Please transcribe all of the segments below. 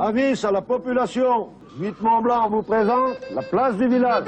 Avis à la population, 8 Mont-Blanc vous présente la place du village.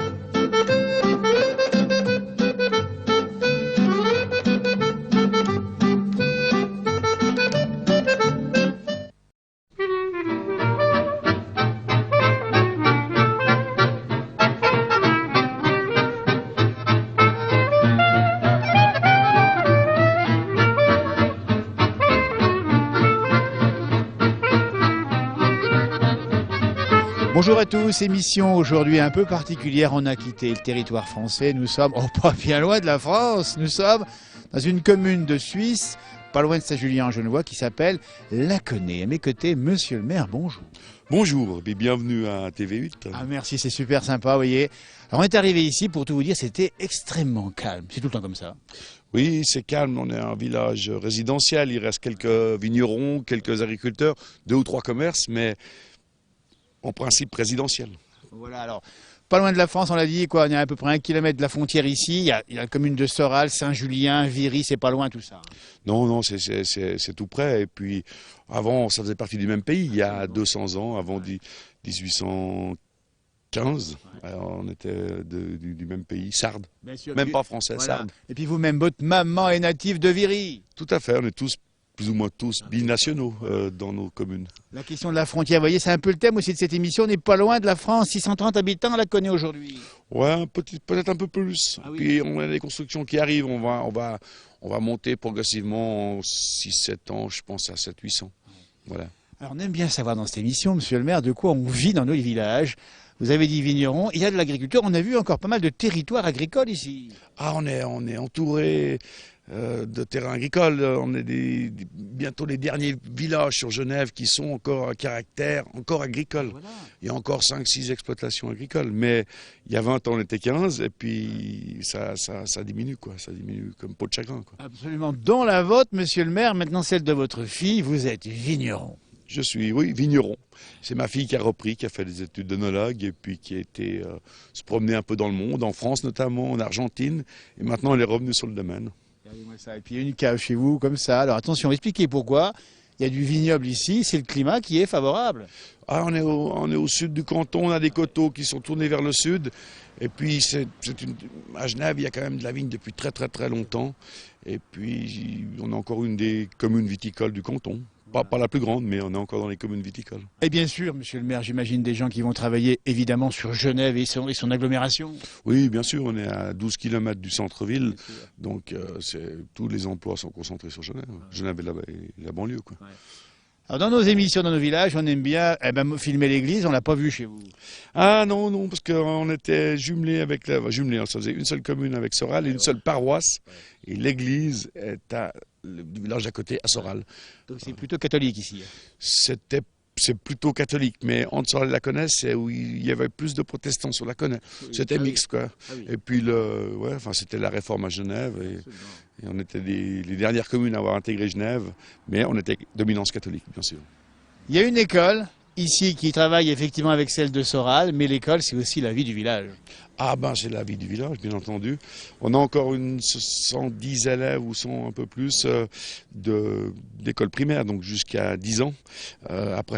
Bonjour à tous, émission aujourd'hui un peu particulière, on a quitté le territoire français, nous sommes, pas bien loin de la France, nous sommes dans une commune de Suisse, pas loin de Saint-Julien-en-Genevois, qui s'appelle Laconay. À mes côtés, monsieur le maire, bonjour. Bonjour et bienvenue à TV8. Ah merci, c'est super sympa, vous voyez. Alors on est arrivé ici, pour tout vous dire, c'était extrêmement calme, c'est tout le temps comme ça. Oui, c'est calme, on est un village résidentiel, il reste quelques vignerons, quelques agriculteurs, 2 ou 3 commerces, mais en principe résidentiel. Voilà, alors, pas loin de la France, on l'a dit, quoi, on est à peu près 1 kilomètre de la frontière ici, il y a la commune de Soral, Saint-Julien, Viry, c'est pas loin tout ça. Non, c'est tout près, et puis avant, ça faisait partie du même pays, il y a 200 ans, avant 1815, alors on était du même pays, Sardes, même pas français, voilà. Sardes. Et puis vous-même, votre maman est native de Viry. Tout à fait, on est tous plus ou moins tous binationaux dans nos communes. La question de la frontière, vous voyez, c'est un peu le thème aussi de cette émission. On n'est pas loin de la France, 630 habitants, on la connaît aujourd'hui. Ouais, peut-être un peu plus. Ah oui. Puis on a des constructions qui arrivent, on va monter progressivement en 6-7 ans, je pense à 700-800. Voilà. Alors on aime bien savoir dans cette émission, monsieur le maire, de quoi on vit dans nos villages. Vous avez dit vigneron, il y a de l'agriculture, on a vu encore pas mal de territoires agricoles ici. Ah, on est entouré de terrains agricoles. On est bientôt les derniers villages sur Genève qui sont encore à caractère encore agricole. Voilà. Il y a encore 5-6 exploitations agricoles. Mais il y a 20 ans, on était 15 et puis ça diminue, quoi. Ça diminue comme peau de chagrin, quoi. Absolument. Dans la vôtre, monsieur le maire, maintenant celle de votre fille, vous êtes vigneron. Je suis, oui, vigneron. C'est ma fille qui a repris, qui a fait des études d'œnologue et puis qui a été se promener un peu dans le monde, en France notamment, en Argentine. Et maintenant, elle est revenue sur le domaine. Regardez-moi ça. Et puis il y a une cave chez vous, comme ça. Alors attention, expliquez pourquoi. Il y a du vignoble ici, c'est le climat qui est favorable. Ah, on est au sud du canton, on a des coteaux qui sont tournés vers le sud. Et puis, à Genève, il y a quand même de la vigne depuis très très longtemps. Et puis, on a encore une des communes viticoles du canton. Pas la plus grande, mais on est encore dans les communes viticoles. Et bien sûr, monsieur le maire, j'imagine des gens qui vont travailler évidemment sur Genève et son agglomération. Oui, bien sûr, on est à 12 km du centre-ville, donc tous les emplois sont concentrés sur Genève. Genève et la banlieue, quoi. Ouais. Alors dans nos émissions, dans nos villages, on aime bien filmer l'église, on l'a pas vu chez vous. Ah non, parce qu'on était jumelés avec ça faisait une seule commune avec Soral et une seule paroisse, et l'église est à le village d'à côté, à Soral. Donc c'est plutôt catholique ici. C'est plutôt catholique, mais entre Soral et Laconay, c'est où il y avait plus de protestants sur Laconay. C'était mixte, quoi. Ah oui. Et puis, c'était la réforme à Genève, et on était les dernières communes à avoir intégré Genève, mais on était dominance catholique, bien sûr. Il y a une école ici qui travaille effectivement avec celle de Soral, mais l'école c'est aussi la vie du village. Ah ben c'est la vie du village, bien entendu. On a encore 110 élèves ou 100 un peu plus d'école primaire, donc jusqu'à 10 ans. Après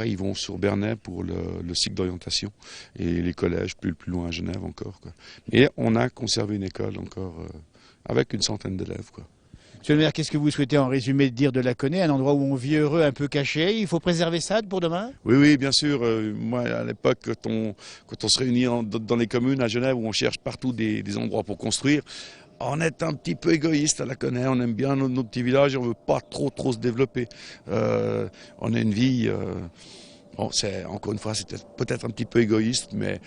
ils vont sur Bernay pour le cycle d'orientation et les collèges plus loin à Genève encore, quoi. Et on a conservé une école encore avec une centaine d'élèves, quoi. Monsieur le maire, qu'est-ce que vous souhaitez en résumé dire de Laconay, un endroit où on vit heureux, un peu caché? Il faut préserver ça pour demain? Oui, bien sûr. Moi, à l'époque, quand on se réunit dans les communes à Genève, où on cherche partout des endroits pour construire, on est un petit peu égoïste à Laconay. On aime bien nos petits villages, on ne veut pas trop se développer. On a une vie... encore une fois, c'était peut-être un petit peu égoïste, mais...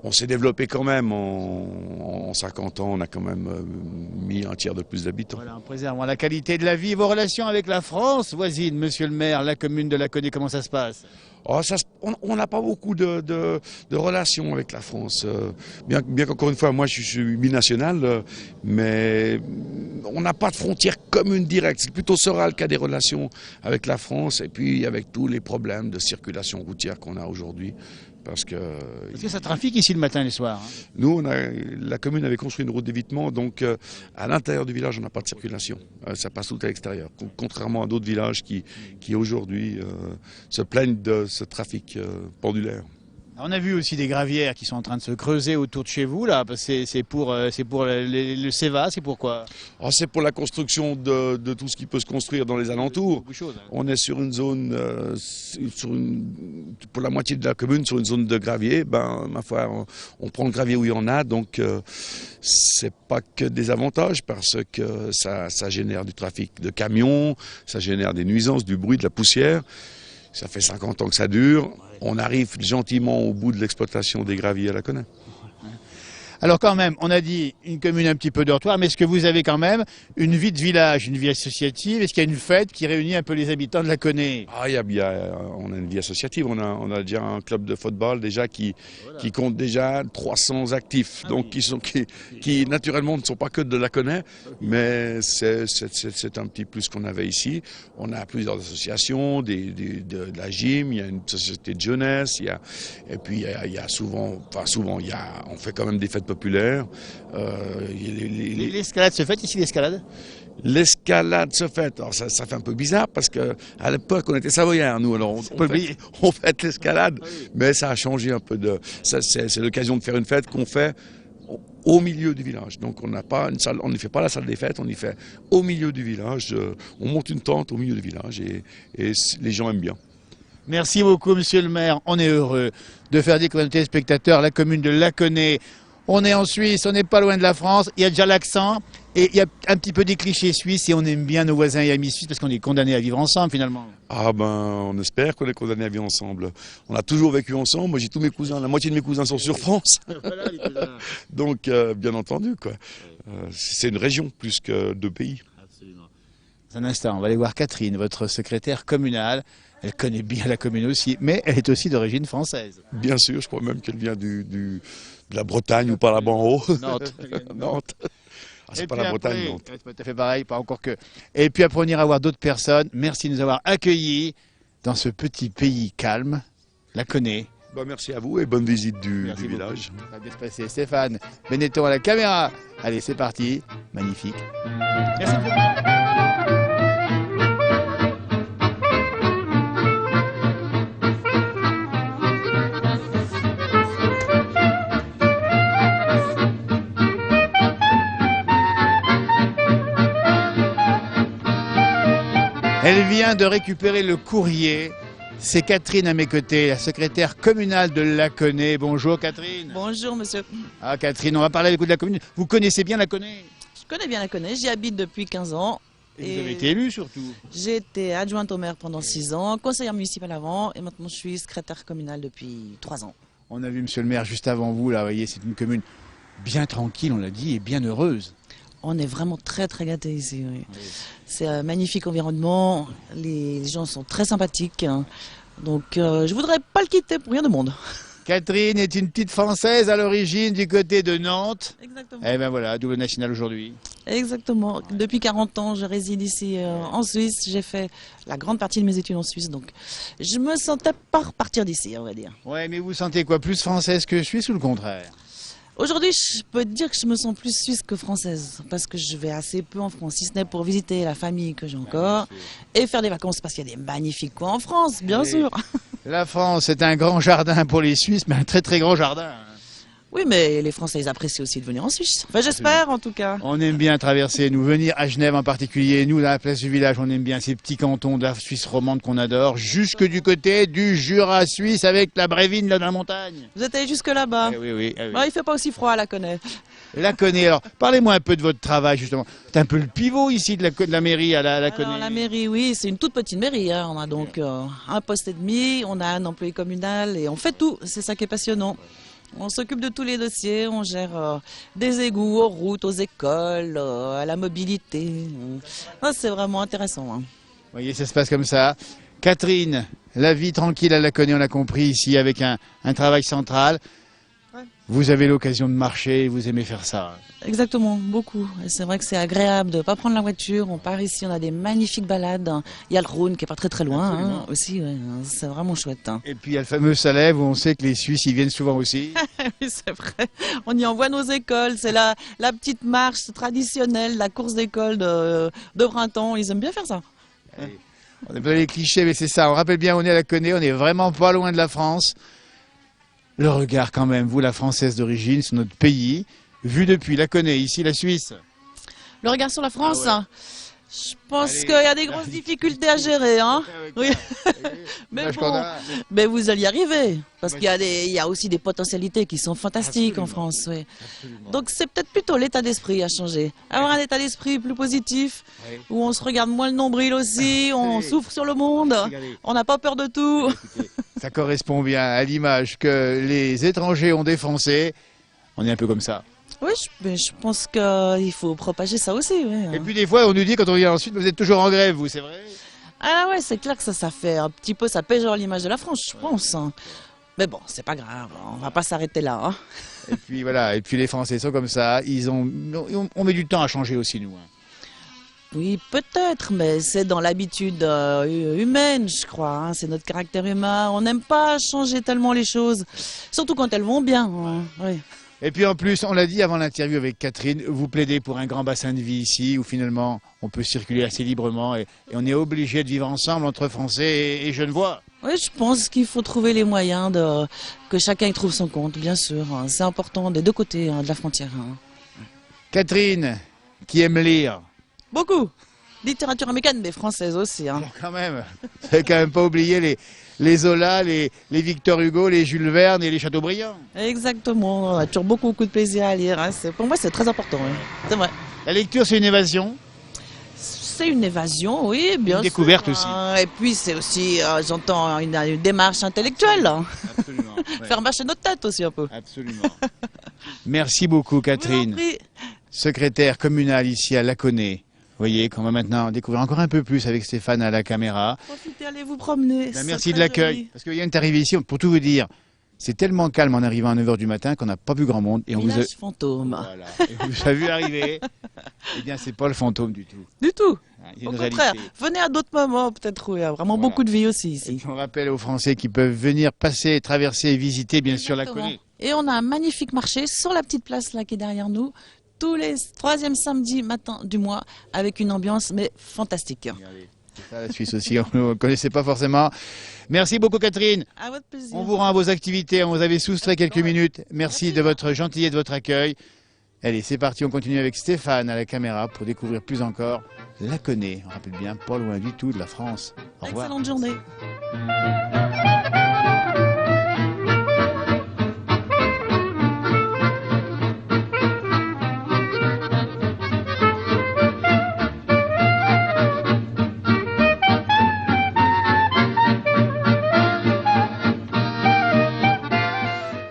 On s'est développé quand même, en 50 ans, on a quand même mis un tiers de plus d'habitants. Voilà, en préservant la qualité de la vie, vos relations avec la France voisine, monsieur le maire, la commune de Laconay, comment ça se passe? On n'a pas beaucoup de relations avec la France. Bien qu'encore une fois, moi je suis binational, mais on n'a pas de frontière commune directe. C'est plutôt Soral qui a des relations avec la France et puis avec tous les problèmes de circulation routière qu'on a aujourd'hui. Parce que ça trafique ici le matin et le soir. Hein. Nous, la commune avait construit une route d'évitement, donc à l'intérieur du village, on n'a pas de circulation. Ça passe tout à l'extérieur. Contrairement à d'autres villages qui aujourd'hui se plaignent de ce trafic pendulaire. On a vu aussi des gravières qui sont en train de se creuser autour de chez vous, là. C'est pour le CEVA, c'est pourquoi? Alors, c'est pour la construction de tout ce qui peut se construire dans les alentours. Beaucoup de choses, hein. On est sur une zone, pour la moitié de la commune, sur une zone de gravier. Ben, ma foi, on prend le gravier où il y en a, donc c'est pas que des avantages parce que ça génère du trafic de camions, ça génère des nuisances, du bruit, de la poussière. Ça fait 50 ans que ça dure. On arrive gentiment au bout de l'exploitation des graviers à la Connaît. Alors quand même, on a dit une commune un petit peu dortoir, mais est-ce que vous avez quand même une vie de village, une vie associative? Est-ce qu'il y a une fête qui réunit un peu les habitants de la Connaît? Ah, on a une vie associative, on a déjà un club de football déjà qui compte déjà 300 actifs, donc qui naturellement ne sont pas que de la Connaît, mais c'est un petit plus qu'on avait ici. On a plusieurs associations, de la gym, il y a une société de jeunesse, et puis il y a on fait quand même des fêtes populaire. L'escalade se fait ici, l'escalade? L'escalade se fait. Alors ça fait un peu bizarre parce qu'à l'époque, on était savoyards, nous. Alors on fait l'escalade, mais ça a changé un peu. C'est l'occasion de faire une fête qu'on fait au milieu du village. Donc on n'a pas une salle, on ne fait pas la salle des fêtes, on y fait au milieu du village. On monte une tente au milieu du village et les gens aiment bien. Merci beaucoup, monsieur le maire. On est heureux de faire découvrir à nos téléspectateurs la commune de Laconay. On est en Suisse, on n'est pas loin de la France, il y a déjà l'accent et il y a un petit peu des clichés suisses et on aime bien nos voisins et amis suisses parce qu'on est condamnés à vivre ensemble finalement. Ah ben, on espère qu'on est condamnés à vivre ensemble. On a toujours vécu ensemble. Moi, j'ai tous mes cousins, la moitié de mes cousins sont sur France. Voilà, les cousins. Donc, bien entendu, quoi. C'est une région plus que deux pays. Absolument. Dans un instant, on va aller voir Catherine, votre secrétaire communale. Elle connaît bien la commune aussi, mais elle est aussi d'origine française. Bien sûr, je crois même qu'elle vient de la Bretagne ou par là-bas en haut. Nantes. Nantes. Ah, c'est pas la Bretagne, Nantes. C'est pas tout à fait pareil, pas encore que. Et puis après, on ira voir d'autres personnes. Merci de nous avoir accueillis dans ce petit pays calme, Laconay. Ben, merci à vous et bonne visite du Merci village. beaucoup. Ça va bien se passer. Stéphane Benetton à la caméra. Allez, c'est parti. Magnifique. Merci beaucoup. Elle vient de récupérer le courrier. C'est Catherine à mes côtés, la secrétaire communale de Laconay. Bonjour Catherine. Bonjour monsieur. Ah Catherine, on va parler avec vous de la commune. Vous connaissez bien Laconay? Je connais bien Laconay, j'y habite depuis 15 ans. Et vous avez été élue surtout? J'ai été adjointe au maire pendant 6 ans, conseillère municipale avant et maintenant je suis secrétaire communale depuis 3 ans. On a vu monsieur le maire juste avant vous, là, vous voyez, c'est une commune bien tranquille, on l'a dit, et bien heureuse. On est vraiment très très gâtés ici. Oui. Oui. C'est un magnifique environnement, les gens sont très sympathiques. Donc je voudrais pas le quitter pour rien de monde. Catherine est une petite Française à l'origine du côté de Nantes. Exactement. Eh ben voilà, double national aujourd'hui. Exactement. Depuis 40 ans, je réside ici en Suisse. J'ai fait la grande partie de mes études en Suisse. Donc je me sentais pas repartir d'ici, on va dire. Ouais, mais vous sentez quoi, plus française que suisse ou le contraire? Aujourd'hui, je peux te dire que je me sens plus suisse que française, parce que je vais assez peu en France, si ce n'est pour visiter la famille que j'ai encore, et faire des vacances, parce qu'il y a des magnifiques coins en France, bien sûr. La France, c'est un grand jardin pour les Suisses, mais un très très grand jardin. Oui, mais les Français, ils apprécient aussi de venir en Suisse. Enfin, j'espère, en tout cas. On aime bien traverser, nous, venir à Genève en particulier. Nous, dans la place du village, on aime bien ces petits cantons de la Suisse romande qu'on adore, jusque du côté du Jura suisse avec la Brévine, là, dans la montagne. Vous êtes allé jusque là-bas? Eh oui, oui. Eh oui. Bon, il fait pas aussi froid à Laconay. Laconay, alors, parlez-moi un peu de votre travail, justement. C'est un peu le pivot ici de la mairie à Laconay. Alors, la mairie, oui, c'est une toute petite mairie. Hein. On a donc un poste et demi, on a un employé communal et on fait tout. C'est ça qui est passionnant. On s'occupe de tous les dossiers, on gère des égouts aux routes, aux écoles, à la mobilité. C'est vraiment intéressant. Hein. Vous voyez, ça se passe comme ça. Catherine, la vie tranquille à Laconay, on l'a compris ici, avec un travail central. Ouais. Vous avez l'occasion de marcher, vous aimez faire ça. Exactement, beaucoup. Et c'est vrai que c'est agréable de ne pas prendre la voiture. On part ici, on a des magnifiques balades. Il y a le Rhône qui est pas très très loin hein, aussi. Ouais. C'est vraiment chouette. Hein. Et puis il y a le fameux Salève où on sait que les Suisses y viennent souvent aussi. Oui, c'est vrai. On y envoie nos écoles. C'est la petite marche traditionnelle, la course d'école de printemps. Ils aiment bien faire ça. Allez. On est pas dans les clichés, mais c'est ça. On rappelle bien, on est à la Connaît, on est vraiment pas loin de la France. Le regard quand même, vous la Française d'origine, sur notre pays, vu depuis la Connaît, ici la Suisse. Le regard sur la France, Ah ouais. je pense Allez. qu'il y a des grosses difficultés à gérer. Hein. Oui. Mais L'image bon, qu'on a. mais vous allez y arriver. Parce qu'il y a aussi des potentialités qui sont fantastiques en Absolument. France. Oui. Absolument. Donc c'est peut-être plutôt l'état d'esprit à changer. Avoir un état d'esprit plus positif, Oui. où on se regarde moins le nombril aussi, on souffre sur le monde, Regardez. on n'a pas peur de tout. Écoutez, ça correspond bien à l'image que les étrangers ont des Français. On est un peu comme ça. Oui, mais je pense qu'il faut propager ça aussi. Oui. Et puis des fois, on nous dit quand on vient ensuite, vous êtes toujours en grève, vous, c'est vrai? Ah ouais, c'est clair que ça fait un petit peu, ça péjore l'image de la France, je pense. Hein. Mais bon, c'est pas grave, on va pas s'arrêter là. Hein. Et puis voilà, et puis les Français sont comme ça. On met du temps à changer aussi, nous. Hein. Oui, peut-être, mais c'est dans l'habitude humaine, je crois. Hein. C'est notre caractère humain. On n'aime pas changer tellement les choses, surtout quand elles vont bien. Hein. Oui. Et puis en plus, on l'a dit avant l'interview avec Catherine, vous plaidez pour un grand bassin de vie ici, où finalement on peut circuler assez librement et on est obligé de vivre ensemble entre Français et Genevois. Oui, je pense qu'il faut trouver les moyens que chacun y trouve son compte, bien sûr. Hein. C'est important des deux côtés de la frontière. Hein. Catherine, qui aime lire, Beaucoup. Littérature américaine, mais française aussi. Hein. bon, quand même, vous n'avez quand même pas oublié les Zola, les Victor Hugo, les Jules Verne et les Chateaubriand. Exactement, on a toujours beaucoup de plaisir à lire. Hein. Pour moi, c'est très important. Oui. C'est vrai. La lecture, c'est une évasion. C'est une évasion, oui, bien sûr. découverte aussi. Hein. Et puis, c'est aussi, j'entends, une démarche intellectuelle. Hein. Absolument. Faire marcher notre tête aussi un peu. Absolument. Merci beaucoup, Je vous en Catherine, prie. secrétaire communale ici à Laconais. Vous voyez qu'on va maintenant découvrir encore un peu plus avec Stéphane à la caméra. Profitez, allez vous promener. Ben, c'est merci de très l'accueil. joli. Parce que Yann est arrivé ici, pour tout vous dire, c'est tellement calme en arrivant à 9h du matin qu'on n'a pas vu grand monde. Et on vous a... Village fantôme. Voilà. Et on vous a vu arriver. Eh bien, c'est pas le fantôme du tout. Du tout. Hein, il y a Au une contraire, réalité. venez à d'autres moments, peut-être où il y a vraiment Voilà. beaucoup de vie aussi Et ici. puis, on rappelle aux Français qui peuvent venir passer, traverser et visiter, bien sûr, Exactement. Laconais. Et on a un magnifique marché sur la petite place là qui est derrière nous, tous les troisième samedis matin du mois, avec une ambiance mais fantastique. Regardez, c'est ça la Suisse aussi, on ne connaissait pas forcément. Merci beaucoup, Catherine. À votre plaisir. On vous rend à vos activités, on vous avait soustrait quelques minutes. Merci de votre gentillesse, de votre accueil. Allez, c'est parti, on continue avec Stéphane à la caméra pour découvrir plus encore Laconais. On rappelle bien, pas loin du tout de la France. Au revoir. Excellente journée.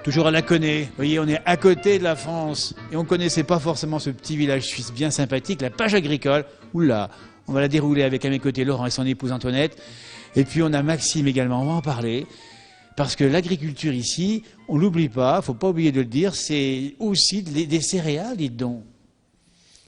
Toujours à Laconais, vous voyez, on est à côté de la France et on ne connaissait pas forcément ce petit village suisse bien sympathique, la page agricole. Oula, on va la dérouler avec à mes côtés Laurent et son épouse Antoinette. Et puis on a Maxime également, on va en parler. Parce que l'agriculture ici, on l'oublie pas, faut pas oublier de le dire, c'est aussi des céréales, dites donc.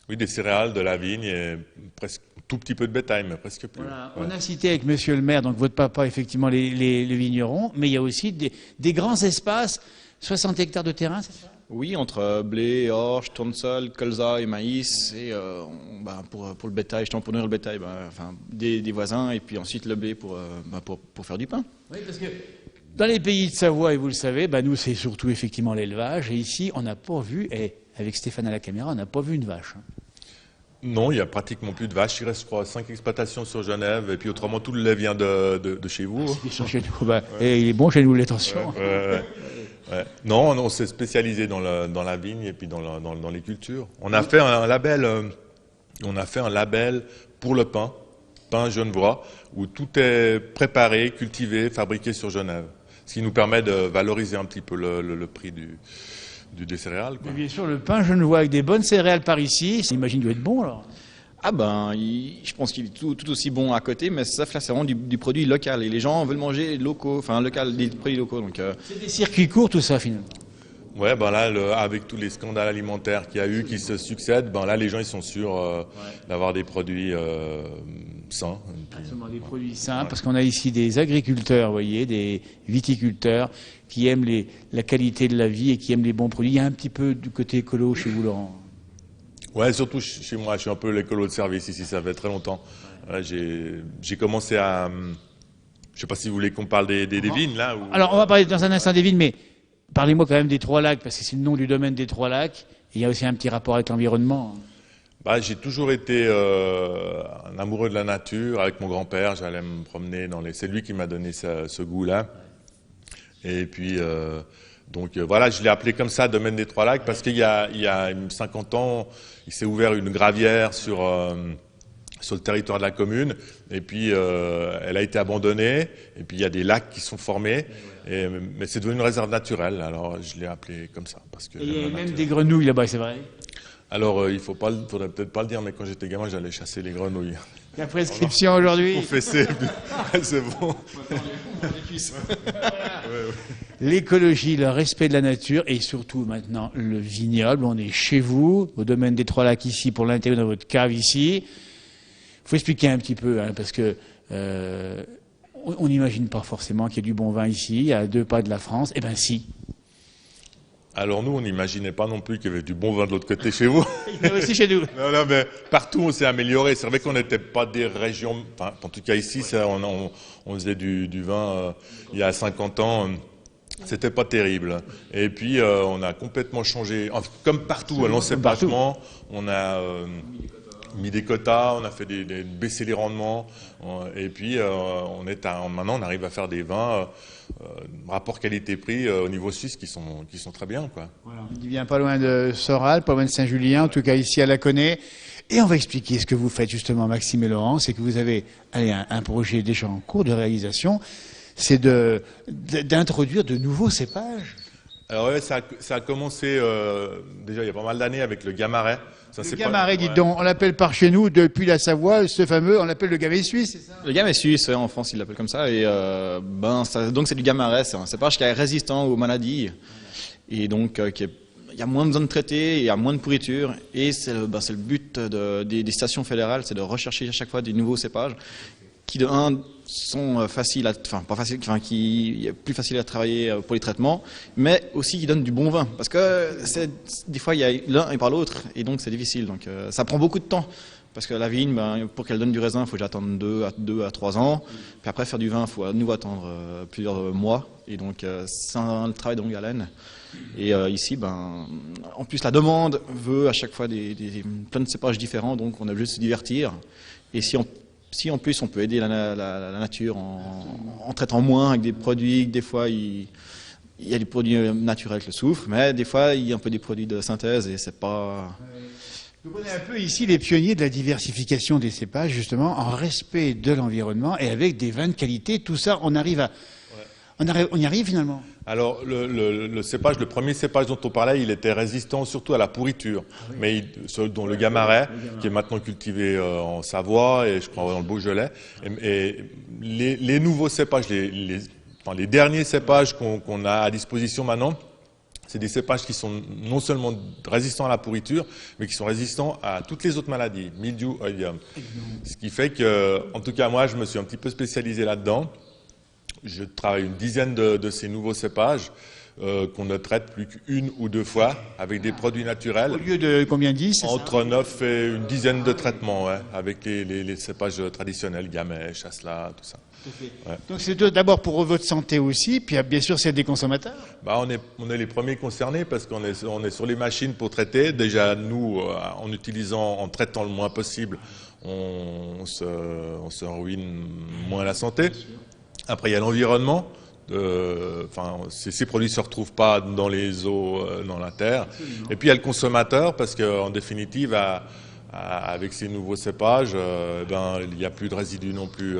Oui, des céréales, de la vigne et presque tout petit peu de bétail, mais presque plus. Voilà. Ouais. On a cité avec monsieur le maire, donc votre papa, effectivement, les vignerons, mais il y a aussi des grands espaces, 60 hectares de terrain, c'est ça? Oui, entre blé, orge, tournesol, colza et maïs. Et pour le bétail, je t'en pour nourrir le bétail, des voisins. Et puis ensuite le blé pour faire du pain. Oui, parce que dans les pays de Savoie, et vous le savez, nous c'est surtout effectivement l'élevage. Et ici, on n'a pas vu, et avec Stéphane à la caméra, on n'a pas vu une vache. Hein. Non, il n'y a pratiquement plus de vaches. Il reste, je crois, 5 exploitations sur Genève. Et puis autrement, tout le lait vient de chez vous. Ils sont chez nous. Et il est bon chez nous, l'attention. Ouais. Non, on s'est spécialisé dans la vigne et puis dans les cultures. On a fait un label pour le pain genevois, où tout est préparé, cultivé, fabriqué sur Genève. Ce qui nous permet de valoriser un petit peu le prix des céréales. Quoi. Mais bien sûr, le pain genevois avec des bonnes céréales par ici, j'imagine doit être bon alors. Je pense qu'il est tout aussi bon à côté, mais ça, là, c'est vraiment du produit local. Et les gens veulent manger locaux, des produits locaux. Donc, C'est des circuits courts tout ça finalement. Ouais, là, avec tous les scandales alimentaires qu'il y a eu, qui se succèdent, là, les gens, ils sont sûrs d'avoir des produits sains. Absolument, des produits sains, parce qu'on a ici des agriculteurs, vous voyez, des viticulteurs qui aiment la qualité de la vie et qui aiment les bons produits. Il y a un petit peu du côté écolo chez vous, Laurent. Ouais, surtout chez moi, je suis un peu l'écolo de service ici, ça fait très longtemps. Voilà, j'ai commencé à... Je sais pas si vous voulez qu'on parle des vignes, là ou... Alors, on va parler dans un instant des vignes, mais parlez-moi quand même des Trois Lacs, parce que c'est le nom du domaine des Trois Lacs. Il y a aussi un petit rapport avec l'environnement. Bah, j'ai toujours été un amoureux de la nature. Avec mon grand-père, j'allais me promener dans les... C'est lui qui m'a donné ce goût-là. Et puis, voilà, je l'ai appelé comme ça, domaine des Trois Lacs, parce qu'il y a 50 ans, il s'est ouvert une gravière sur le territoire de la commune, et puis elle a été abandonnée, et puis il y a des lacs qui sont formés, mais c'est devenu une réserve naturelle, alors je l'ai appelé comme ça. Parce que Et il y a même des grenouilles là-bas, c'est vrai? Alors il faudrait peut-être pas le dire, mais quand j'étais gamin, j'allais chasser les grenouilles. La prescription aujourd'hui. Confesser, c'est bon. L'écologie, le respect de la nature et surtout maintenant le vignoble. On est chez vous, au domaine des Trois Lacs ici, pour l'intérieur de votre cave ici. Il faut expliquer un petit peu, hein, parce que on n'imagine pas forcément qu'il y ait du bon vin ici, à 2 pas de la France. Eh bien si. Alors nous, on n'imaginait pas non plus qu'il y avait du bon vin de l'autre côté chez vous. Il y a aussi chez nous. Non, mais partout on s'est amélioré. C'est vrai qu'on n'était pas des régions... Enfin, en tout cas ici, on faisait du vin il y a 50 ans. C'était pas terrible. Et puis on a complètement changé. Enfin, comme partout, à l'encépagement, on a mis des quotas, on a fait baisser les rendements. Et puis maintenant, on arrive à faire des vins... rapport qualité-prix au niveau suisse qui sont très bien, quoi. Voilà. Il vient pas loin de Soral, pas loin de Saint-Julien, en tout cas ici à la Connaît. Et on va expliquer ce que vous faites justement, Maxime et Laurent, c'est que vous avez un projet déjà en cours de réalisation, c'est d'introduire de nouveaux cépages. Alors ouais, ça a commencé déjà il y a pas mal d'années avec le Gamaret. Le Gamaret, dites donc, on l'appelle par chez nous, depuis la Savoie, ce fameux, on l'appelle le Gamay suisse, c'est ça? Le Gamay suisse, ouais, en France, ils l'appellent comme ça. Et donc c'est du Gamaret, c'est un cépage qui est résistant aux maladies. Et donc, il y a moins besoin de traiter, il y a moins de pourriture. Et c'est le but des stations fédérales, c'est de rechercher à chaque fois des nouveaux cépages qui, de un, sont faciles qui est plus facile à travailler pour les traitements, mais aussi qui donnent du bon vin. Parce que des fois, il y a l'un et par l'autre, et donc c'est difficile. Donc ça prend beaucoup de temps. Parce que la vigne, pour qu'elle donne du raisin, il faut déjà attendre 2 à 3 ans. Puis après, faire du vin, il faut à nouveau attendre plusieurs mois. Et donc, c'est un travail de longue haleine. Et ici, en plus, la demande veut à chaque fois plein de cépages différents, donc on a juste se divertir. Et si en plus on peut aider la nature en traitant moins avec des produits, des fois il y a des produits naturels qui le souffrent, mais des fois il y a un peu des produits de synthèse et c'est pas... Vous prenez un peu ici les pionniers de la diversification des cépages, justement, en respect de l'environnement et avec des vins de qualité. Tout ça, on y arrive finalement. Alors le premier cépage dont on parlait, il était résistant surtout à la pourriture, mais dont le Gamaret, qui est maintenant cultivé en Savoie et je crois dans le Beaujolais. Et les nouveaux cépages, les derniers cépages qu'on a à disposition maintenant, c'est des cépages qui sont non seulement résistants à la pourriture, mais qui sont résistants à toutes les autres maladies, mildiou, oïdium. Ce qui fait que, en tout cas moi, je me suis un petit peu spécialisé là-dedans. Je travaille une dizaine de ces nouveaux cépages qu'on ne traite plus qu'une ou 2 fois avec des produits naturels. Au lieu de combien, 10? Entre 9 et une dizaine de traitements, ouais, avec les cépages traditionnels, Gamay, Chasselas, tout ça. Ouais. Donc c'est d'abord pour votre santé aussi, puis bien sûr celle des consommateurs. On est les premiers concernés parce qu'on est sur les machines pour traiter. Déjà nous, en traitant le moins possible, on se ruine moins la santé. Après il y a l'environnement. Ces produits ne se retrouvent pas dans les eaux, dans la terre. Et puis il y a le consommateur parce qu'en définitive, avec ces nouveaux cépages, il n'y a plus de résidus non plus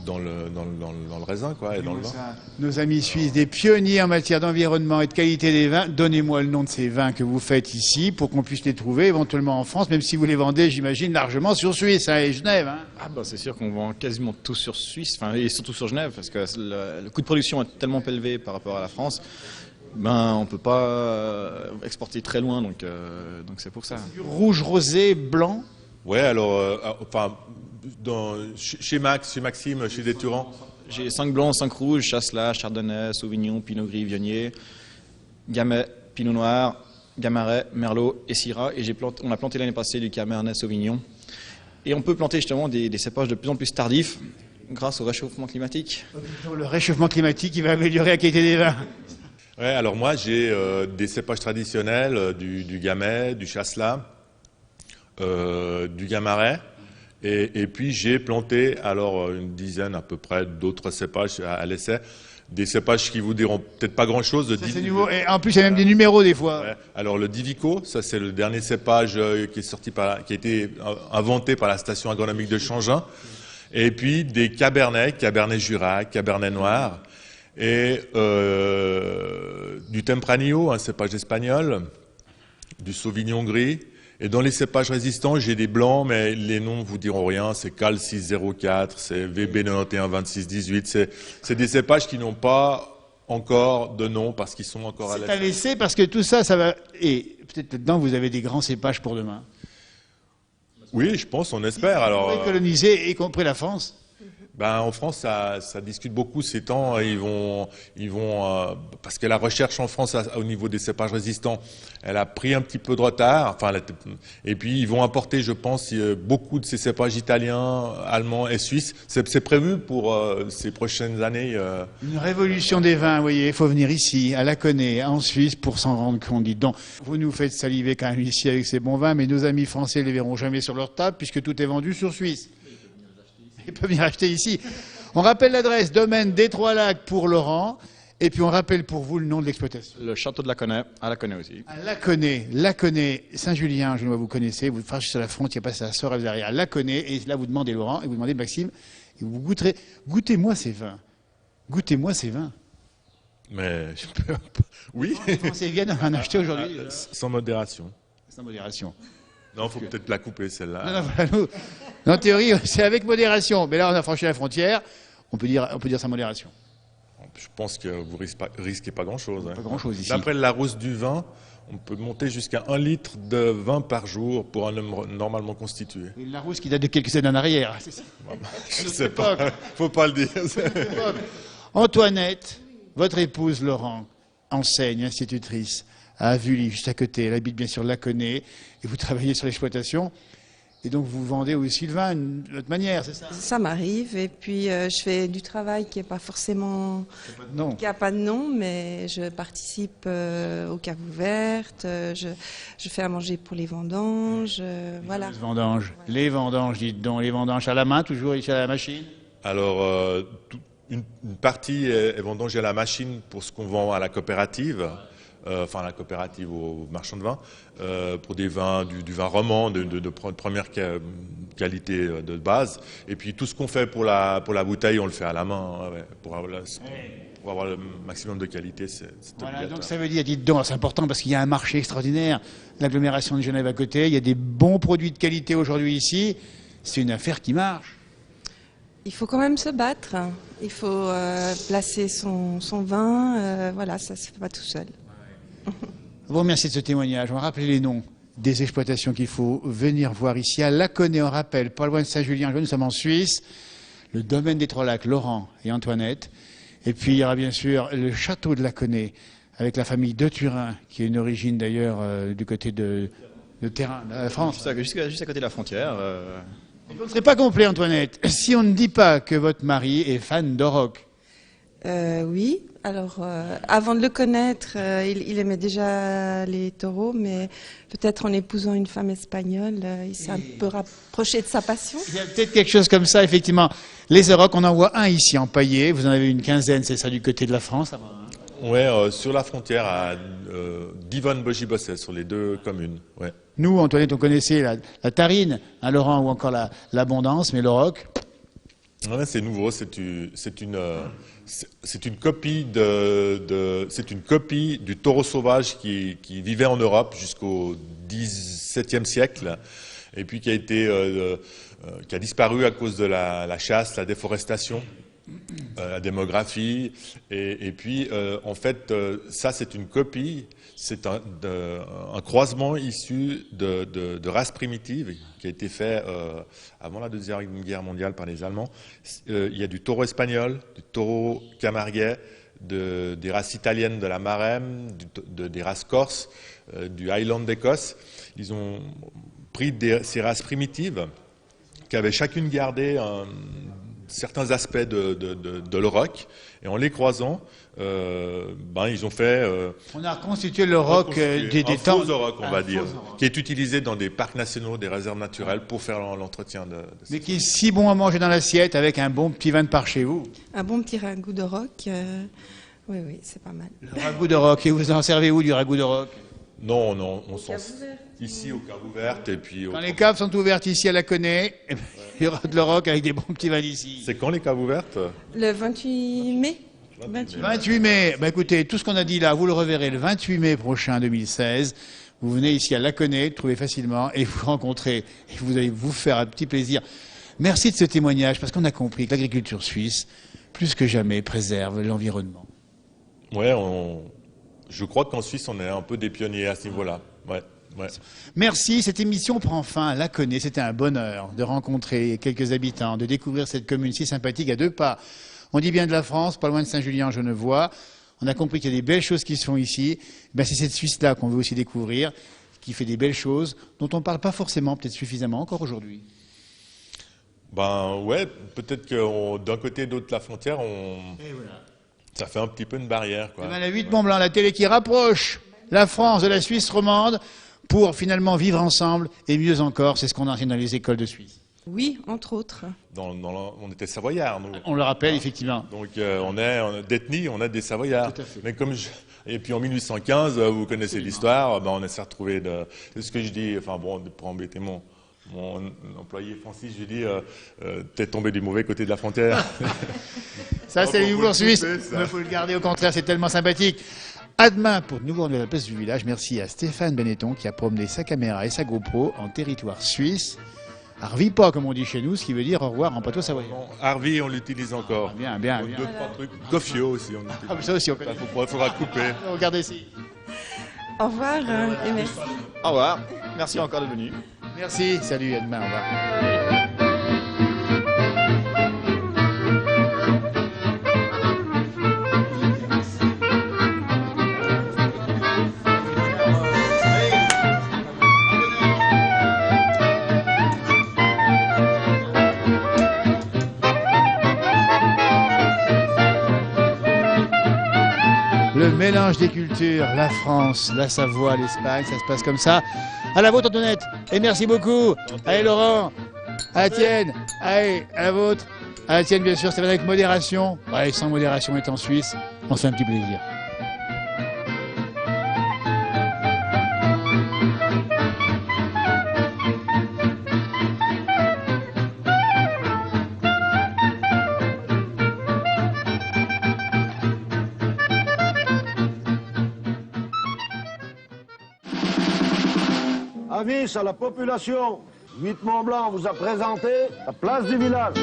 dans le raisin, quoi, et dans le vin. Nos amis suisses, des pionniers en matière d'environnement et de qualité des vins, donnez-moi le nom de ces vins que vous faites ici pour qu'on puisse les trouver éventuellement en France, même si vous les vendez, j'imagine, largement sur Suisse et Genève. C'est sûr qu'on vend quasiment tout sur Suisse, et surtout sur Genève, parce que le coût de production est tellement élevé par rapport à la France. On ne peut pas exporter très loin, donc c'est pour ça. Du rouge, rosé, blanc. Ouais, alors, chez Maxime, chez Déturant. J'ai 5 blancs, 5 rouges, Chasselas, Chardonnay, Sauvignon, Pinot Gris, Viognier, Gamay, Pinot Noir, Gamaret, Merlot et Syrah. Et on a planté l'année passée du Cabernet Sauvignon. Et on peut planter justement des cépages de plus en plus tardifs grâce au réchauffement climatique. Le réchauffement climatique, il va améliorer la qualité des vins. Ouais, alors moi j'ai des cépages traditionnels, du Gamay, du Chasselas, du Gamaret. Et puis j'ai planté alors une dizaine à peu près d'autres cépages à l'essai. Des cépages qui vous diront peut-être pas grand-chose. C'est nouveau. Et en plus, il y a même des numéros des fois. Ouais. Alors le Divico, ça c'est le dernier cépage qui est sorti qui a été inventé par la station agronomique de Changin. Et puis des Cabernet Jura, Cabernet Noir et du Tempranillo, un cépage espagnol, du Sauvignon gris. Et dans les cépages résistants, j'ai des blancs, mais les noms vous diront rien. C'est Cal 604, c'est VB 91 26 18. C'est des cépages qui n'ont pas encore de nom parce qu'ils sont encore à l'essai. C'est à l'essai parce que tout ça, ça va. Et peut-être là-dedans, vous avez des grands cépages pour demain. Oui, je pense, on espère. Alors, coloniser, y compris la France. Ben, en France, ça discute beaucoup ces temps. Ils vont, parce que la recherche en France au niveau des cépages résistants, elle a pris un petit peu de retard. Enfin, et puis ils vont importer, je pense, beaucoup de ces cépages italiens, allemands et suisses. C'est prévu pour ces prochaines années. Une révolution des vins, vous voyez. Il faut venir ici, à Laconais, en Suisse, pour s'en rendre compte. Dites donc, vous nous faites saliver quand même ici avec ces bons vins, mais nos amis français les verront jamais sur leur table puisque tout est vendu sur Suisse. Il peut venir acheter ici. On rappelle l'adresse, domaine des Trois Lacs pour Laurent, et puis on rappelle pour vous le nom de l'exploitation. Le château de Laconais, à Laconais aussi. À Laconais, Saint-Julien, je vois, vous connaissez, vous franchez sur la frontière, passez à Sorel derrière, Laconais, et là vous demandez Laurent, et vous demandez Maxime, et vous goûterez. Goûtez-moi ces vins. Goûtez-moi ces vins. Mais je peux. Oui. Les Français viennent en acheter aujourd'hui. Sans modération. Sans modération. Non, il faut peut-être la couper, celle-là. Non, voilà, nous, en théorie, c'est avec modération. Mais là, on a franchi la frontière. On peut dire sans modération. Je pense que vous risquez pas grand-chose. Pas grand-chose ici. D'après le Larousse du vin, on peut monter jusqu'à 1 litre de vin par jour pour un homme normalement constitué. Et le Larousse qui date de quelques années en arrière. Je ne sais pas. Faut pas le dire. Antoinette, votre épouse Laurent, enseigne, institutrice à Avully, juste à côté. Elle habite bien sûr Laconais et vous travaillez sur l'exploitation. Et donc vous vendez aussi le vin d'une autre manière, c'est ça? Ça m'arrive et puis je fais du travail qui n'est pas forcément... Qui n'a pas de nom, mais je participe aux caves ouvertes, je fais à manger pour les vendanges, voilà. Les vendanges, dites donc, les vendanges à la main, toujours ici à la machine? Alors, une partie est vendangée à la machine pour ce qu'on vend à la coopérative. Enfin la coopérative aux marchands de vin, pour des vins, du vin roman de première qualité de base. Et puis tout ce qu'on fait pour la bouteille, on le fait à la main, hein, ouais, pour avoir le maximum de qualité. C'est voilà, donc ça veut dire, dites donc, c'est important parce qu'il y a un marché extraordinaire. L'agglomération de Genève à côté, il y a des bons produits de qualité aujourd'hui ici. C'est une affaire qui marche. Il faut quand même se battre. Il faut placer son vin. Voilà, ça ne se fait pas tout seul. Je vous remercie de ce témoignage. On va rappeler les noms des exploitations qu'il faut venir voir ici. À Laconais, on rappelle, pas loin de Saint-Julien, nous sommes en Suisse, le domaine des Trois Lacs, Laurent et Antoinette. Et puis il y aura bien sûr le château de Laconais, avec la famille de Turin, qui est une origine d'ailleurs du côté de terrain, de la France. Juste à côté de la frontière. Vous ne serez pas complet, Antoinette, si on ne dit pas que votre mari est fan d'Oroc. Oui, alors avant de le connaître, il aimait déjà les taureaux, mais peut-être en épousant une femme espagnole, il s'est un peu rapproché de sa passion. Il y a peut-être quelque chose comme ça, effectivement. Les Orocs, on en voit un ici empaillé, vous en avez une quinzaine, c'est ça, du côté de la France? Oui, sur la frontière à Divonne-Bogibosset, sur les deux communes. Ouais. Nous, Antoinette, on connaissait la Tarine, hein, Laurent, ou encore l'Abondance, mais l'Oroc... Ouais, c'est nouveau, c'est une copie c'est une copie du taureau sauvage qui vivait en Europe jusqu'au XVIIe siècle et puis qui a disparu à cause de la chasse, la déforestation, la démographie et puis en fait ça c'est une copie, c'est un croisement issu de races primitives qui a été fait avant la Deuxième Guerre mondiale par les Allemands. Il y a du taureau espagnol, du taureau camarguais, des races italiennes de la Marème, des races corses, du Highland d'Écosse. Ils ont pris ces races primitives qui avaient chacune gardé certains aspects de le rock. Et en les croisant, ils ont fait... on a reconstitué le rock des temps... faux rock, on va dire, qui est utilisé dans des parcs nationaux, des réserves naturelles pour faire l'entretien de mais qui est si bon à manger dans l'assiette avec un bon petit vin de par chez vous. Un bon petit ragoût de rock, oui, c'est pas mal. Le ragoût de rock, et vous en servez où du ragoût de rock? Non, on s'en ici aux caves ouvertes et puis... Quand les caves sont ouvertes ici à la Connaît, il y aura de le rock avec des bons petits vins d'ici. C'est quand les caves ouvertes? Le 28 mai 28 mai, écoutez, tout ce qu'on a dit là, vous le reverrez le 28 mai prochain 2016. Vous venez ici à Laconais, trouvez facilement, et vous rencontrez, et vous allez vous faire un petit plaisir. Merci de ce témoignage, parce qu'on a compris que l'agriculture suisse, plus que jamais, préserve l'environnement. Ouais, je crois qu'en Suisse, on est un peu des pionniers à ce niveau-là. Ouais. Merci, cette émission prend fin à Laconais. C'était un bonheur de rencontrer quelques habitants, de découvrir cette commune si sympathique à 2 pas. On dit bien de la France, pas loin de Saint-Julien-en-Genevois. On a compris qu'il y a des belles choses qui se font ici. C'est cette Suisse-là qu'on veut aussi découvrir, qui fait des belles choses, dont on ne parle pas forcément, peut-être suffisamment encore aujourd'hui. Ouais, peut-être que d'un côté et de l'autre de la frontière, ça fait un petit peu une barrière, quoi. La 8 Mont-Blanc, la télé qui rapproche la France de la Suisse romande pour finalement vivre ensemble et mieux encore, c'est ce qu'on enseigne dans les écoles de Suisse. Oui, entre autres. On était savoyards, nous. On le rappelle, effectivement. Donc on est d'ethnie, on est des savoyards. Tout à fait. Mais et puis en 1815, vous connaissez l'histoire, on s'est retrouvé c'est ce que je dis, pour embêter mon employé Francis, je lui dis, t'es tombé du mauvais côté de la frontière. Ça, c'est l'humour suisse. Il faut le garder, au contraire, c'est tellement sympathique. À demain pour de nouveau de la place du village. Merci à Stéphane Benetton qui a promené sa caméra et sa GoPro en territoire suisse. Arvi pas, comme on dit chez nous, ce qui veut dire au revoir en patois savoyard. Arvi, on l'utilise encore. Bien. 2-3 trucs. Gofio aussi, on utilise. Ça aussi, on connaît. Il faudra couper. Regardez ici. Au revoir et merci. Au revoir. Merci encore d'être venu. Merci. Salut, à demain. Au revoir. Le mélange des cultures, la France, la Savoie, l'Espagne, ça se passe comme ça. À la vôtre, Antoinette. Et merci beaucoup. Allez, Laurent. À la tienne. Allez, à la vôtre. À la tienne, bien sûr. Ça va avec modération. Ouais, sans modération, est en Suisse. On se fait un petit plaisir. Avis à la population, 8 Mont-Blanc vous a présenté la place du village.